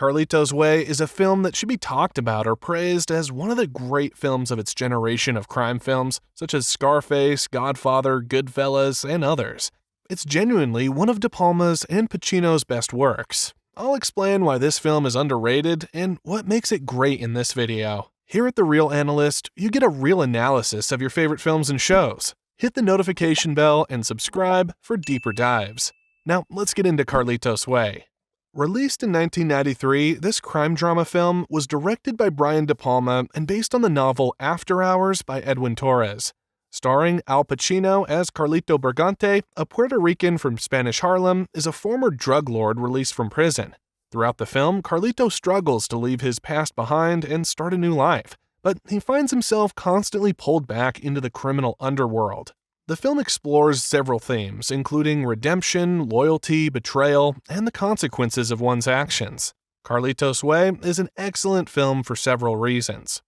Carlito's Way is a film that should be talked about or praised as one of the great films of its generation of crime films, such as Scarface, Godfather, Goodfellas, and others. It's genuinely one of De Palma's and Pacino's best works. I'll explain why this film is underrated and what makes it great in this video. Here at the Reel Analyst, you get a real analysis of your favorite films and shows. Hit the notification bell and subscribe for deeper dives. Now, let's get into Carlito's Way. Released in 1993, this crime drama film was directed by Brian De Palma and based on the novel After Hours by Edwin Torres. Starring Al Pacino as Carlito Brigante, a Puerto Rican from Spanish Harlem, is a former drug lord released from prison. Throughout the film, Carlito struggles to leave his past behind and start a new life, but he finds himself constantly pulled back into the criminal underworld. The film explores several themes, including redemption, loyalty, betrayal, and the consequences of one's actions. Carlito's Way is an excellent film for several reasons.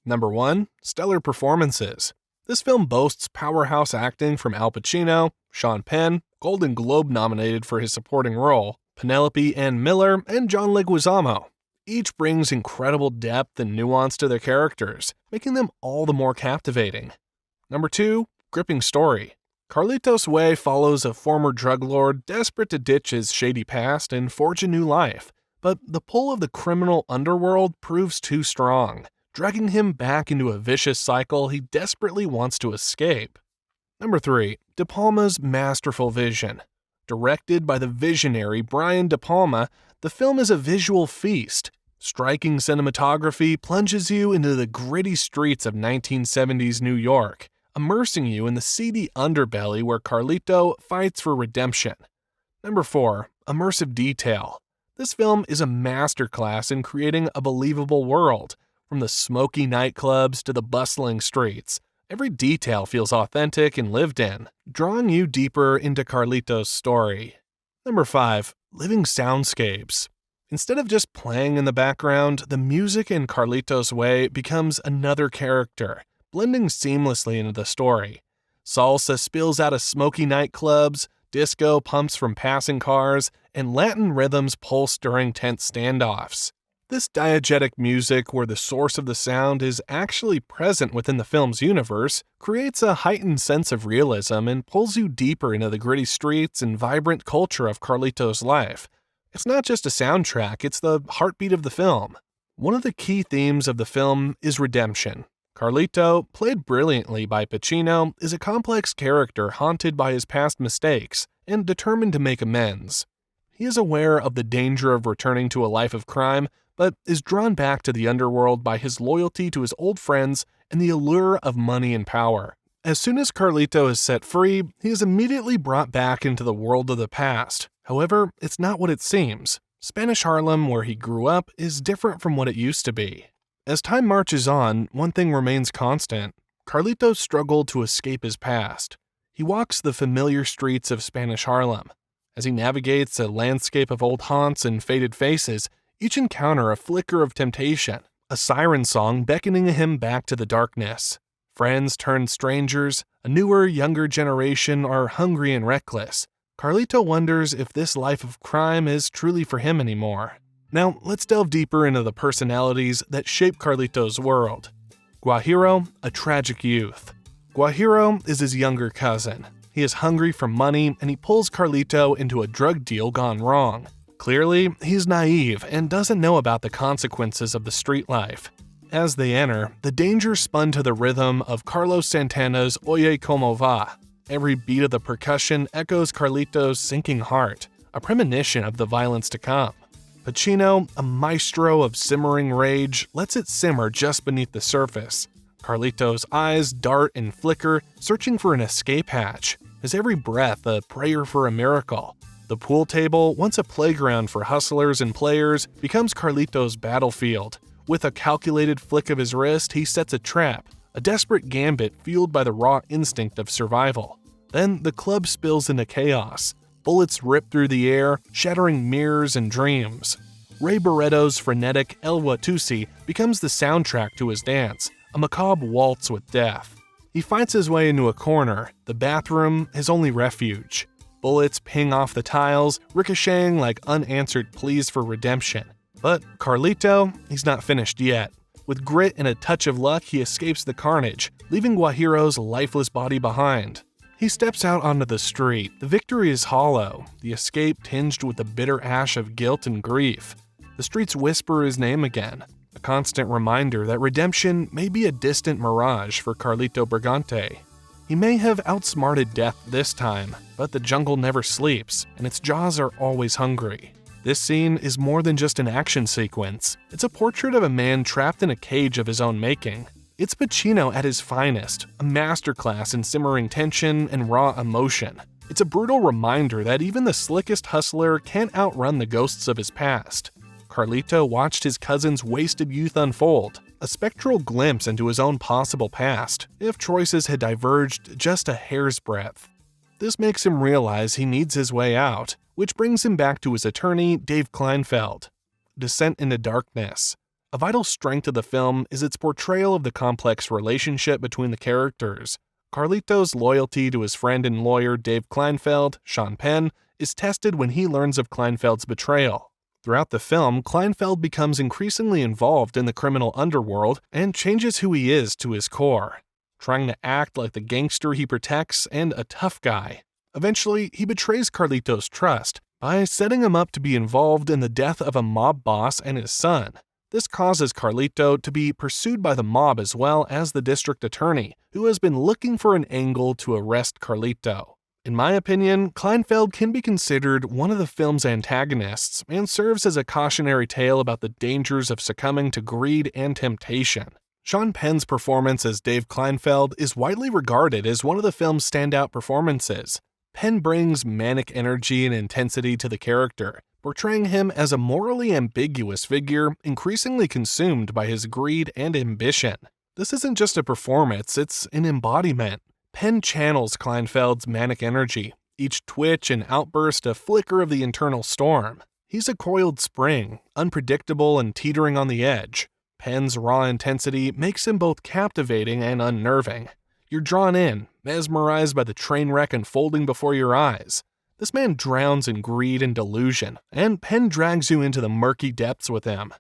Number 1. Stellar performances. This film boasts powerhouse acting from Al Pacino, Sean Penn, Golden Globe nominated for his supporting role, Penelope Ann Miller, and John Leguizamo. Each brings incredible depth and nuance to their characters, making them all the more captivating. Number 2. Gripping story. Carlito's Way follows a former drug lord desperate to ditch his shady past and forge a new life, but the pull of the criminal underworld proves too strong, dragging him back into a vicious cycle he desperately wants to escape. Number 3. De Palma's masterful vision. Directed by the visionary Brian De Palma, the film is a visual feast. Striking cinematography plunges you into the gritty streets of 1970s New York, immersing you in the seedy underbelly where Carlito fights for redemption. Number 4. Immersive detail. This film is a masterclass in creating a believable world. From the smoky nightclubs to the bustling streets, every detail feels authentic and lived in, drawing you deeper into Carlito's story. Number 5. Living soundscapes. Instead of just playing in the background, the music in Carlito's Way becomes another character, blending seamlessly into the story. Salsa spills out of smoky nightclubs, disco pumps from passing cars, and Latin rhythms pulse during tense standoffs. This diegetic music, where the source of the sound is actually present within the film's universe, creates a heightened sense of realism and pulls you deeper into the gritty streets and vibrant culture of Carlito's life. It's not just a soundtrack, it's the heartbeat of the film. One of the key themes of the film is redemption. Carlito, played brilliantly by Pacino, is a complex character haunted by his past mistakes and determined to make amends. He is aware of the danger of returning to a life of crime, but is drawn back to the underworld by his loyalty to his old friends and the allure of money and power. As soon as Carlito is set free, he is immediately brought back into the world of the past. However, it's not what it seems. Spanish Harlem, where he grew up, is different from what it used to be. As time marches on, one thing remains constant. Carlito struggled to escape his past. He walks the familiar streets of Spanish Harlem. As he navigates a landscape of old haunts and faded faces, each encounter a flicker of temptation, a siren song beckoning him back to the darkness. Friends turn strangers, a newer, younger generation are hungry and reckless. Carlito wonders if this life of crime is truly for him anymore. Now, let's delve deeper into the personalities that shape Carlito's world. Guajiro, a tragic youth. Guajiro is his younger cousin. He is hungry for money and he pulls Carlito into a drug deal gone wrong. Clearly, he's naive and doesn't know about the consequences of the street life. As they enter, the danger spun to the rhythm of Carlos Santana's Oye Como Va. Every beat of the percussion echoes Carlito's sinking heart, a premonition of the violence to come. Pacino, a maestro of simmering rage, lets it simmer just beneath the surface. Carlito's eyes dart and flicker, searching for an escape hatch, his every breath a prayer for a miracle. The pool table, once a playground for hustlers and players, becomes Carlito's battlefield. With a calculated flick of his wrist, he sets a trap, a desperate gambit fueled by the raw instinct of survival. Then the club spills into chaos. Bullets rip through the air, shattering mirrors and dreams. Ray Barretto's frenetic El Watusi becomes the soundtrack to his dance, a macabre waltz with death. He fights his way into a corner, the bathroom his only refuge. Bullets ping off the tiles, ricocheting like unanswered pleas for redemption. But Carlito, he's not finished yet. With grit and a touch of luck, he escapes the carnage, leaving Guajiro's lifeless body behind. He steps out onto the street. The victory is hollow, the escape tinged with the bitter ash of guilt and grief. The streets whisper his name again, a constant reminder that redemption may be a distant mirage for Carlito Brigante. He may have outsmarted death this time, but the jungle never sleeps, and its jaws are always hungry. This scene is more than just an action sequence. It's a portrait of a man trapped in a cage of his own making. It's Pacino at his finest, a masterclass in simmering tension and raw emotion. It's a brutal reminder that even the slickest hustler can't outrun the ghosts of his past. Carlito watched his cousin's wasted youth unfold, a spectral glimpse into his own possible past, if choices had diverged just a hair's breadth. This makes him realize he needs his way out, which brings him back to his attorney, Dave Kleinfeld. Descent into Darkness. A vital strength of the film is its portrayal of the complex relationship between the characters. Carlito's loyalty to his friend and lawyer Dave Kleinfeld, Sean Penn, is tested when he learns of Kleinfeld's betrayal. Throughout the film, Kleinfeld becomes increasingly involved in the criminal underworld and changes who he is to his core, trying to act like the gangster he protects and a tough guy. Eventually, he betrays Carlito's trust by setting him up to be involved in the death of a mob boss and his son. This causes Carlito to be pursued by the mob as well as the district attorney, who has been looking for an angle to arrest Carlito. In my opinion, Kleinfeld can be considered one of the film's antagonists and serves as a cautionary tale about the dangers of succumbing to greed and temptation. Sean Penn's performance as Dave Kleinfeld is widely regarded as one of the film's standout performances. Penn brings manic energy and intensity to the character, portraying him as a morally ambiguous figure increasingly consumed by his greed and ambition. This isn't just a performance, it's an embodiment. Penn channels Kleinfeld's manic energy, each twitch and outburst a flicker of the internal storm. He's a coiled spring, unpredictable and teetering on the edge. Penn's raw intensity makes him both captivating and unnerving. You're drawn in, mesmerized by the train wreck unfolding before your eyes. This man drowns in greed and delusion, and Penn drags you into the murky depths with him.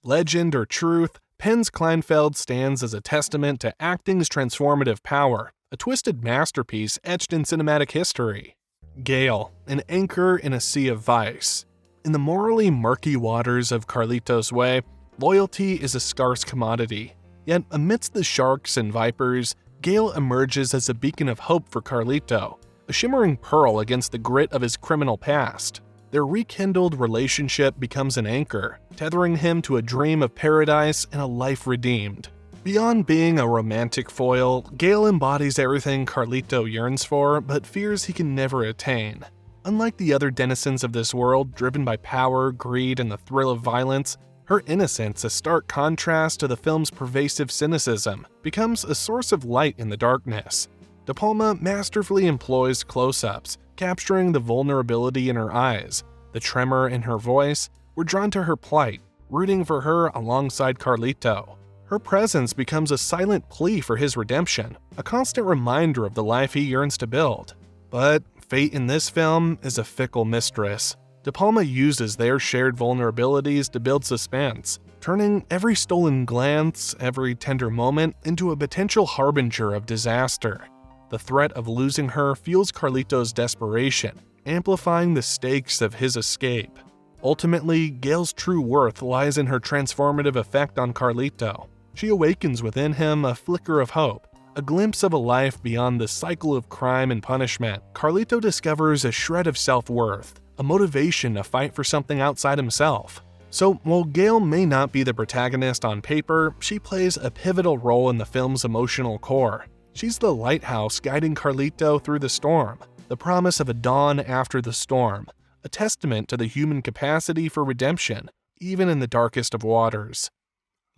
Legend or truth, Penn's Kleinfeld stands as a testament to acting's transformative power, a twisted masterpiece etched in cinematic history. Gail, an anchor in a sea of vice. In the morally murky waters of Carlito's Way, loyalty is a scarce commodity. Yet amidst the sharks and vipers, Gail emerges as a beacon of hope for Carlito, a shimmering pearl against the grit of his criminal past. Their rekindled relationship becomes an anchor, tethering him to a dream of paradise and a life redeemed. Beyond being a romantic foil, Gail embodies everything Carlito yearns for but fears he can never attain. Unlike the other denizens of this world, driven by power, greed, and the thrill of violence, her innocence, a stark contrast to the film's pervasive cynicism, becomes a source of light in the darkness. De Palma masterfully employs close-ups, capturing the vulnerability in her eyes, the tremor in her voice. We're drawn to her plight, rooting for her alongside Carlito. Her presence becomes a silent plea for his redemption, a constant reminder of the life he yearns to build. But fate in this film is a fickle mistress. De Palma uses their shared vulnerabilities to build suspense, turning every stolen glance, every tender moment into a potential harbinger of disaster. The threat of losing her fuels Carlito's desperation, amplifying the stakes of his escape. Ultimately, Gail's true worth lies in her transformative effect on Carlito. She awakens within him a flicker of hope, a glimpse of a life beyond the cycle of crime and punishment. Carlito discovers a shred of self-worth, a motivation to fight for something outside himself. So, while Gail may not be the protagonist on paper, she plays a pivotal role in the film's emotional core. She's the lighthouse guiding Carlito through the storm, the promise of a dawn after the storm, a testament to the human capacity for redemption, even in the darkest of waters.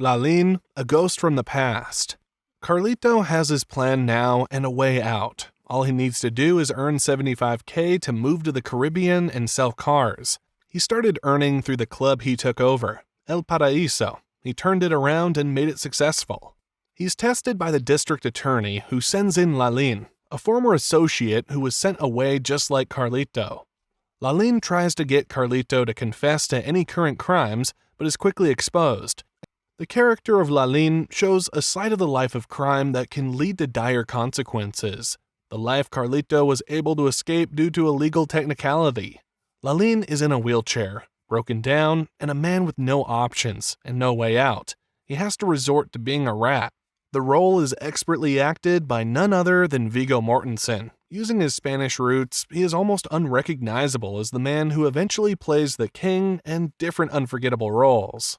Lalin, a ghost from the past. Carlito has his plan now and a way out. All he needs to do is earn $75K to move to the Caribbean and sell cars. He started earning through the club he took over, El Paraíso. He turned it around and made it successful. He's tested by the district attorney who sends in Lalin, a former associate who was sent away just like Carlito. Lalin tries to get Carlito to confess to any current crimes, but is quickly exposed. The character of Lalín shows a side of the life of crime that can lead to dire consequences. The life Carlito was able to escape due to a legal technicality. Lalín is in a wheelchair, broken down, and a man with no options and no way out. He has to resort to being a rat. The role is expertly acted by none other than Viggo Mortensen. Using his Spanish roots, he is almost unrecognizable as the man who eventually plays the king and different unforgettable roles.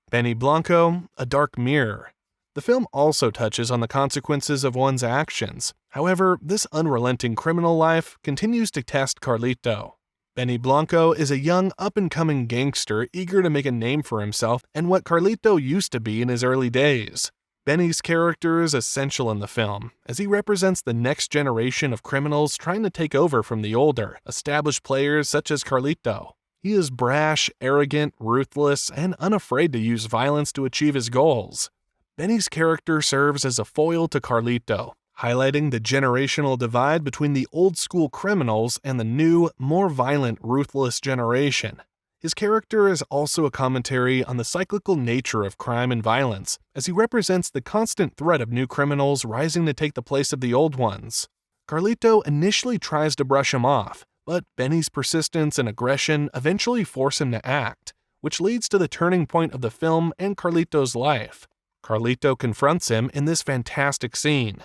Benny Blanco, A Dark Mirror. The film also touches on the consequences of one's actions. However, this unrelenting criminal life continues to test Carlito. Benny Blanco is a young, up-and-coming gangster eager to make a name for himself and what Carlito used to be in his early days. Benny's character is essential in the film, as he represents the next generation of criminals trying to take over from the older, established players such as Carlito. He is brash, arrogant, ruthless, and unafraid to use violence to achieve his goals. Benny's character serves as a foil to Carlito, highlighting the generational divide between the old-school criminals and the new, more violent, ruthless generation. His character is also a commentary on the cyclical nature of crime and violence, as he represents the constant threat of new criminals rising to take the place of the old ones. Carlito initially tries to brush him off, but Benny's persistence and aggression eventually force him to act, which leads to the turning point of the film and Carlito's life. Carlito confronts him in this fantastic scene.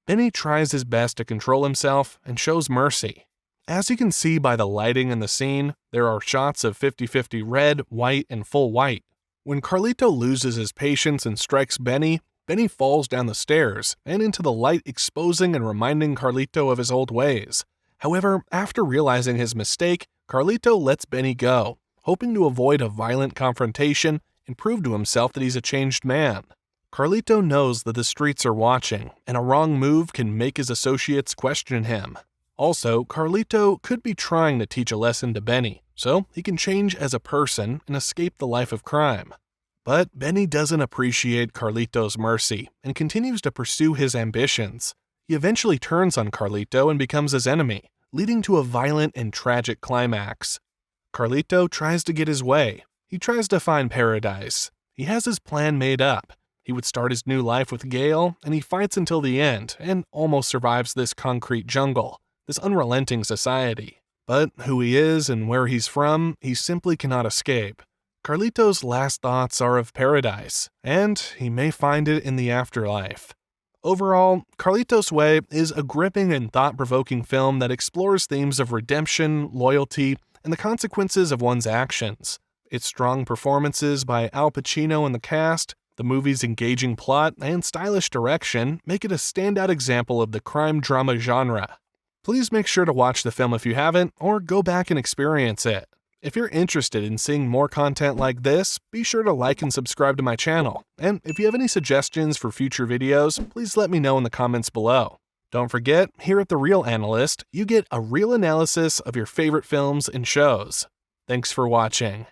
Benny tries his best to control himself and shows mercy. As you can see by the lighting in the scene, there are shots of 50-50 red, white, and full white. When Carlito loses his patience and strikes Benny, Benny falls down the stairs and into the light, exposing and reminding Carlito of his old ways. However, after realizing his mistake, Carlito lets Benny go, hoping to avoid a violent confrontation and prove to himself that he's a changed man. Carlito knows that the streets are watching, and a wrong move can make his associates question him. Also, Carlito could be trying to teach a lesson to Benny, so he can change as a person and escape the life of crime. But Benny doesn't appreciate Carlito's mercy and continues to pursue his ambitions. He eventually turns on Carlito and becomes his enemy, leading to a violent and tragic climax. Carlito tries to get his way. He tries to find paradise. He has his plan made up. He would start his new life with Gail, and he fights until the end and almost survives this concrete jungle, this unrelenting society. But who he is and where he's from, he simply cannot escape. Carlito's last thoughts are of paradise, and he may find it in the afterlife. Overall, Carlito's Way is a gripping and thought-provoking film that explores themes of redemption, loyalty, and the consequences of one's actions. Its strong performances by Al Pacino and the cast, the movie's engaging plot, and stylish direction make it a standout example of the crime drama genre. Please make sure to watch the film if you haven't, or go back and experience it. If you're interested in seeing more content like this, be sure to like and subscribe to my channel. And if you have any suggestions for future videos, please let me know in the comments below. Don't forget, here at the Reel Analyst, you get a real analysis of your favorite films and shows. Thanks for watching.